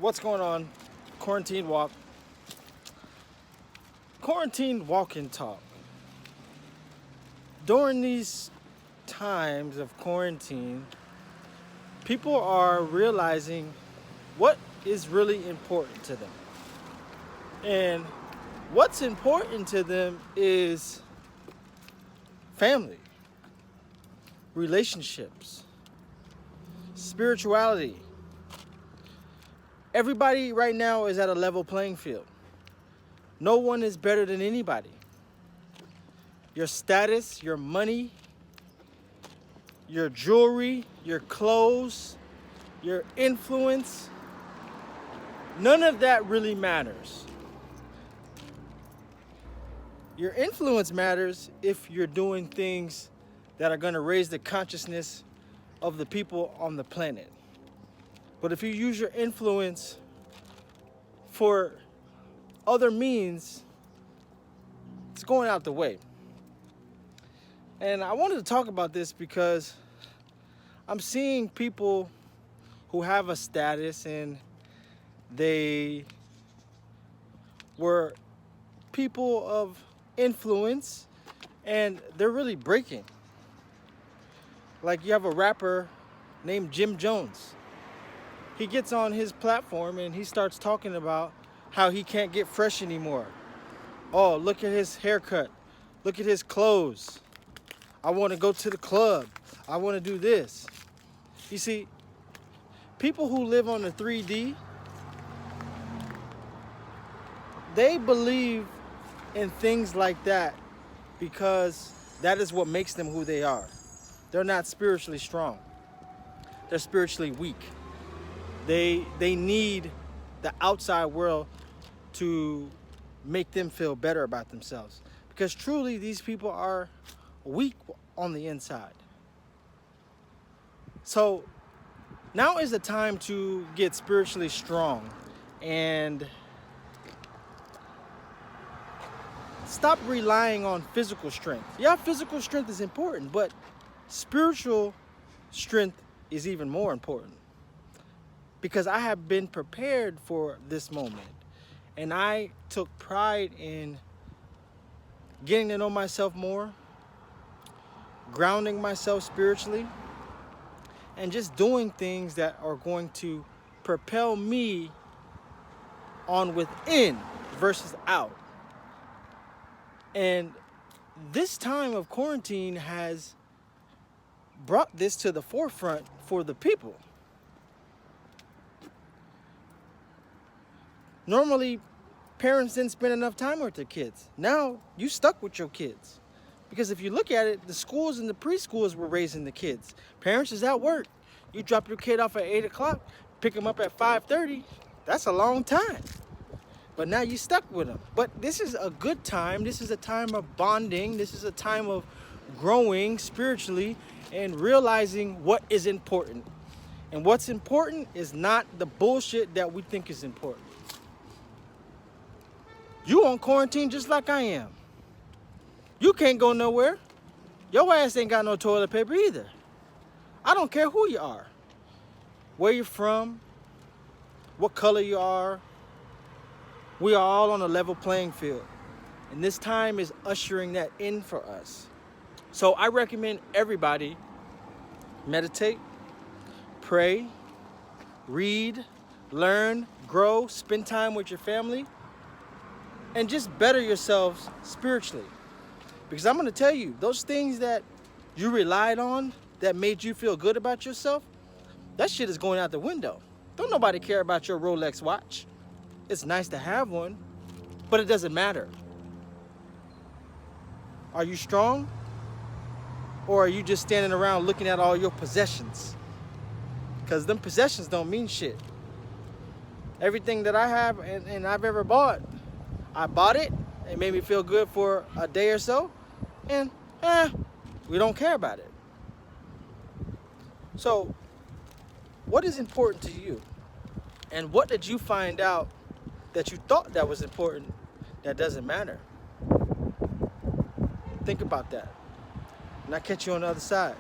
What's going on? Quarantine walk. Quarantine walk and talk. During these times of quarantine, people are realizing what is really important to them. And what's important to them is family, relationships, spirituality. Everybody right now is at a level playing field. No one is better than anybody. Your status, your money, your jewelry, your clothes, your influence, none of that really matters. Your influence matters if you're doing things that are going to raise the consciousness of the people on the planet. But if you use your influence for other means, it's going out the way. And I wanted to talk about this because I'm seeing people who have a status and they were people of influence and they're really breaking. Like you have a rapper named Jim Jones. He gets on his platform and he starts talking about how he can't get fresh anymore. Oh, look at his haircut. Look at his clothes. I want to go to the club. I want to do this. You see, people who live on the 3D, they believe in things like that because that is what makes them who they are. They're not spiritually strong. They're spiritually weak. They need the outside world to make them feel better about themselves. Because truly, these people are weak on the inside. So now is the time to get spiritually strong and stop relying on physical strength. Yeah, physical strength is important, but spiritual strength is even more important. Because I have been prepared for this moment. And I took pride in getting to know myself more, grounding myself spiritually, and just doing things that are going to propel me on within versus out. And this time of quarantine has brought this to the forefront for the people. Normally, parents didn't spend enough time with their kids. Now, you stuck with your kids. Because if you look at it, the schools and the preschools were raising the kids. Parents is at work. You drop your kid off at 8 o'clock, pick them up at 5:30. That's a long time. But now you stuck with them. But this is a good time. This is a time of bonding. This is a time of growing spiritually and realizing what is important. And what's important is not the bullshit that we think is important. You on quarantine just like I am. You can't go nowhere. Your ass ain't got no toilet paper either. I don't care who you are, where you're from, what color you are. We are all on a level playing field. And this time is ushering that in for us. So I recommend everybody meditate, pray, read, learn, grow, spend time with your family, and just better yourselves spiritually. Because I'm going to tell you, those things that you relied on that made you feel good about yourself, that shit is going out the window. Don't nobody care about your Rolex watch. It's nice to have one, but it doesn't matter. Are you strong? Or are you just standing around looking at all your possessions? Because them possessions don't mean shit. Everything that I have and I've ever bought, I bought it. It made me feel good for a day or so. And we don't care about it. So what is important to you? And what did you find out that you thought that was important that doesn't matter? Think about that. And I'll catch you on the other side.